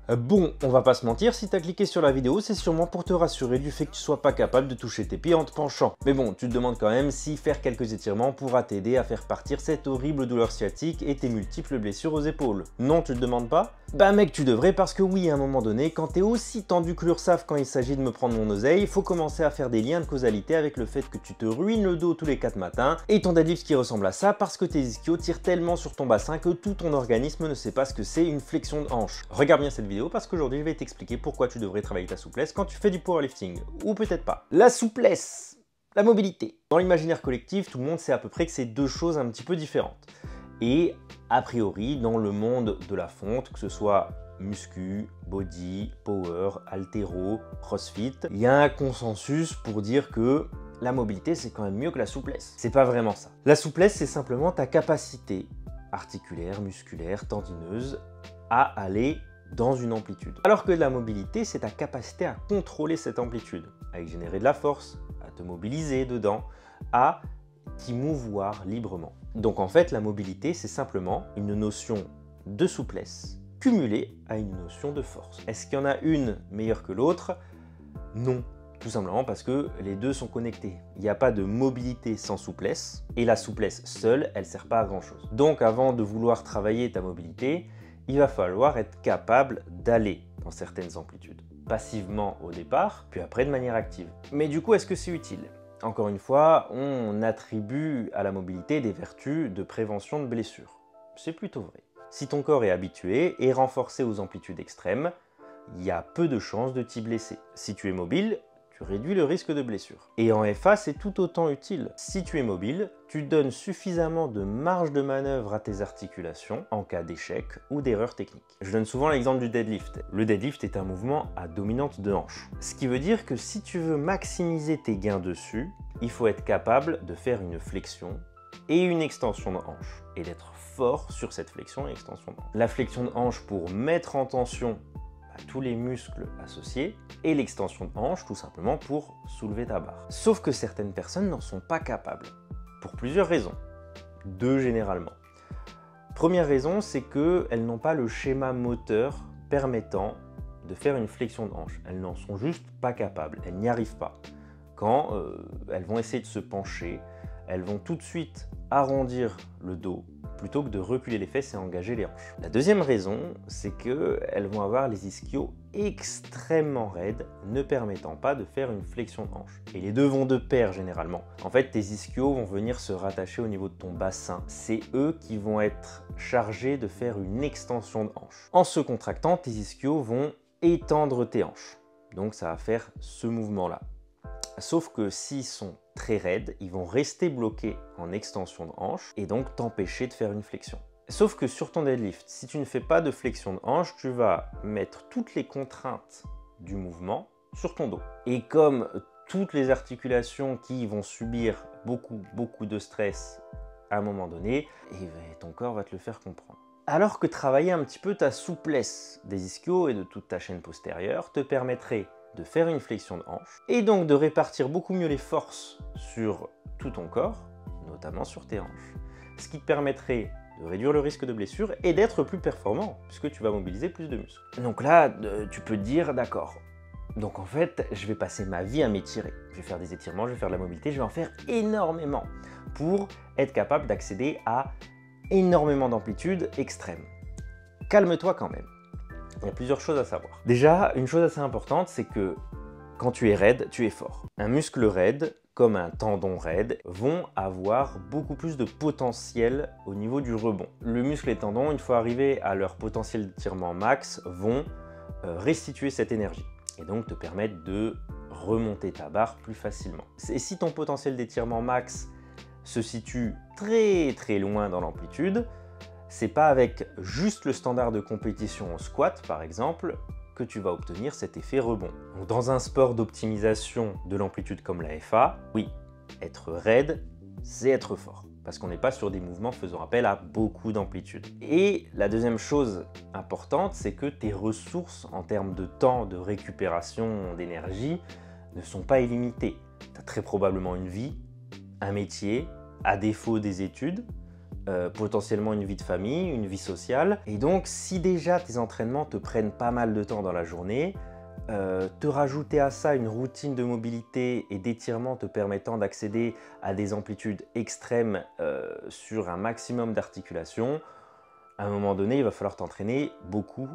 Bon, on va pas se mentir, si t'as cliqué sur la vidéo, c'est sûrement pour te rassurer du fait que tu sois pas capable de toucher tes pieds en te penchant. Mais bon, tu te demandes quand même si faire quelques étirements pourra t'aider à faire partir cette horrible douleur sciatique et tes multiples blessures aux épaules. Non, tu te demandes pas? Bah mec, tu devrais, parce que oui, à un moment donné, quand t'es aussi tendu que l'URSSAF quand il s'agit de me prendre mon oseille, faut commencer à faire des liens de causalité avec le fait que tu te ruines le dos tous les 4 matins et ton deadlift qui ressemble à ça parce que tes ischios tirent tellement sur ton bassin que tout ton organisme ne sait pas ce que c'est une flexion de hanche. Regarde bien cette vidéo parce qu'aujourd'hui je vais t'expliquer pourquoi tu devrais travailler ta souplesse quand tu fais du powerlifting, ou peut-être pas. La souplesse, la mobilité. Dans l'imaginaire collectif, tout le monde sait à peu près que c'est deux choses un petit peu différentes. Et a priori, dans le monde de la fonte, que ce soit muscu, body, power, haltéro, crossfit, il y a un consensus pour dire que la mobilité c'est quand même mieux que la souplesse. C'est pas vraiment ça. La souplesse c'est simplement ta capacité articulaire, musculaire, tendineuse à aller dans une amplitude. Alors que la mobilité c'est ta capacité à contrôler cette amplitude, à y générer de la force, à te mobiliser dedans, à t'y mouvoir librement. Donc en fait, la mobilité, c'est simplement une notion de souplesse cumulée à une notion de force. Est-ce qu'il y en a une meilleure que l'autre? Non. Tout simplement parce que les deux sont connectés. Il n'y a pas de mobilité sans souplesse, et la souplesse seule, elle ne sert pas à grand chose. Donc avant de vouloir travailler ta mobilité, il va falloir être capable d'aller dans certaines amplitudes. Passivement au départ, puis après de manière active. Mais du coup, est-ce que c'est utile? Encore une fois, on attribue à la mobilité des vertus de prévention de blessures. C'est plutôt vrai. Si ton corps est habitué et renforcé aux amplitudes extrêmes, il y a peu de chances de t'y blesser. Si tu es mobile, tu réduis le risque de blessure. Et en FA, c'est tout autant utile. Si tu es mobile, tu donnes suffisamment de marge de manœuvre à tes articulations en cas d'échec ou d'erreur technique. Je donne souvent l'exemple du deadlift. Le deadlift est un mouvement à dominante de hanche. Ce qui veut dire que si tu veux maximiser tes gains dessus, il faut être capable de faire une flexion et une extension de hanche et d'être fort sur cette flexion et extension de hanche. La flexion de hanche pour mettre en tension tous les muscles associés et l'extension de hanche tout simplement pour soulever ta barre. Sauf que certaines personnes n'en sont pas capables pour plusieurs raisons, deux généralement. Première raison, c'est qu'elles n'ont pas le schéma moteur permettant de faire une flexion de hanche. Elles n'en sont juste pas capables, elles n'y arrivent pas. Quand elles vont essayer de se pencher, elles vont tout de suite arrondir le dos plutôt que de reculer les fesses et engager les hanches. La deuxième raison, c'est qu'elles vont avoir les ischios extrêmement raides, ne permettant pas de faire une flexion de hanche. Et les deux vont de pair généralement. En fait, tes ischios vont venir se rattacher au niveau de ton bassin. C'est eux qui vont être chargés de faire une extension de hanche. En se contractant, tes ischios vont étendre tes hanches. Donc ça va faire ce mouvement-là. Sauf que s'ils sont très raides, ils vont rester bloqués en extension de hanche et donc t'empêcher de faire une flexion. Sauf que sur ton deadlift, si tu ne fais pas de flexion de hanche, tu vas mettre toutes les contraintes du mouvement sur ton dos. Et comme toutes les articulations qui vont subir beaucoup de stress à un moment donné, et ton corps va te le faire comprendre. Alors que travailler un petit peu ta souplesse des ischios et de toute ta chaîne postérieure te permettrait de faire une flexion de hanche et donc de répartir beaucoup mieux les forces sur tout ton corps, notamment sur tes hanches. Ce qui te permettrait de réduire le risque de blessure et d'être plus performant puisque tu vas mobiliser plus de muscles. Donc là, tu peux te dire, d'accord, donc en fait, je vais passer ma vie à m'étirer. Je vais faire des étirements, je vais faire de la mobilité, je vais en faire énormément pour être capable d'accéder à énormément d'amplitudes extrêmes. Calme-toi quand même. Il y a plusieurs choses à savoir. Déjà, une chose assez importante, c'est que quand tu es raide, tu es fort. Un muscle raide, comme un tendon raide, vont avoir beaucoup plus de potentiel au niveau du rebond. Le muscle et le tendon, une fois arrivés à leur potentiel d'étirement max, vont restituer cette énergie et donc te permettre de remonter ta barre plus facilement. Et si ton potentiel d'étirement max se situe très loin dans l'amplitude, c'est pas avec juste le standard de compétition au squat, par exemple, que tu vas obtenir cet effet rebond. Donc, dans un sport d'optimisation de l'amplitude comme la FA, oui, être raide, c'est être fort. Parce qu'on n'est pas sur des mouvements faisant appel à beaucoup d'amplitude. Et la deuxième chose importante, c'est que tes ressources en termes de temps de récupération d'énergie ne sont pas illimitées. Tu as très probablement une vie, un métier, à défaut des études, potentiellement une vie de famille, une vie sociale. Et donc, si déjà tes entraînements te prennent pas mal de temps dans la journée, te rajouter à ça une routine de mobilité et d'étirement te permettant d'accéder à des amplitudes extrêmes sur un maximum d'articulations, à un moment donné, il va falloir t'entraîner beaucoup,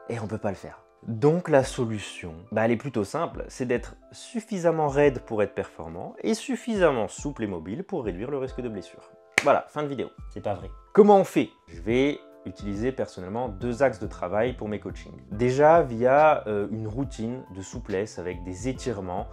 et on ne peut pas le faire. Donc la solution, elle est plutôt simple, c'est d'être suffisamment raide pour être performant et suffisamment souple et mobile pour réduire le risque de blessure. Voilà, fin de vidéo. C'est pas vrai. Comment on fait? Je vais utiliser personnellement 2 axes de travail pour mes coachings. Déjà via une routine de souplesse avec des étirements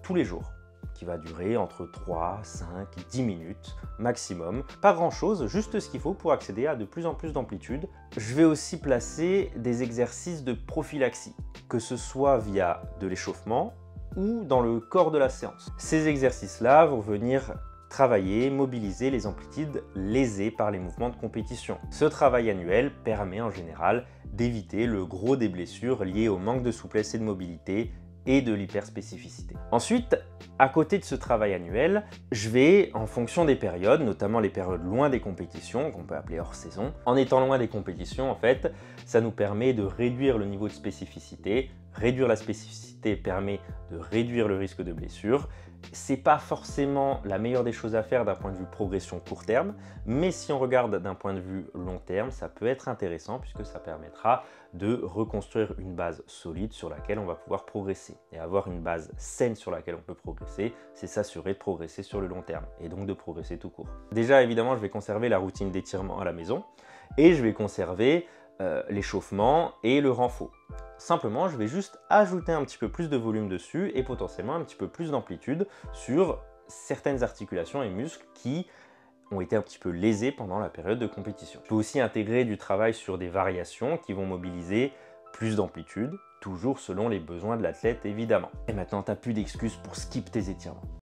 tous les jours, qui va durer entre 3, 5, 10 minutes maximum. Pas grand chose, juste ce qu'il faut pour accéder à de plus en plus d'amplitude. Je vais aussi placer des exercices de prophylaxie, que ce soit via de l'échauffement ou dans le corps de la séance. Ces exercices-là vont venir travailler, mobiliser les amplitudes lésées par les mouvements de compétition. Ce travail annuel permet en général d'éviter le gros des blessures liées au manque de souplesse et de mobilité et de l'hyperspécificité. Ensuite, à côté de ce travail annuel, je vais, en fonction des périodes, notamment les périodes loin des compétitions, qu'on peut appeler hors saison, en étant loin des compétitions, en fait, ça nous permet de réduire le niveau de spécificité. Réduire la spécificité permet de réduire le risque de blessure. C'est pas forcément la meilleure des choses à faire d'un point de vue progression court terme, mais si on regarde d'un point de vue long terme, ça peut être intéressant puisque ça permettra de reconstruire une base solide sur laquelle on va pouvoir progresser. Et avoir une base saine sur laquelle on peut progresser, c'est s'assurer de progresser sur le long terme et donc de progresser tout court. Déjà, évidemment, je vais conserver la routine d'étirement à la maison et je vais conserver l'échauffement et le renfort. Simplement, je vais juste ajouter un petit peu plus de volume dessus et potentiellement un petit peu plus d'amplitude sur certaines articulations et muscles qui ont été un petit peu lésés pendant la période de compétition. Je peux aussi intégrer du travail sur des variations qui vont mobiliser plus d'amplitude, toujours selon les besoins de l'athlète évidemment. Et maintenant, tu n'as plus d'excuses pour skip tes étirements.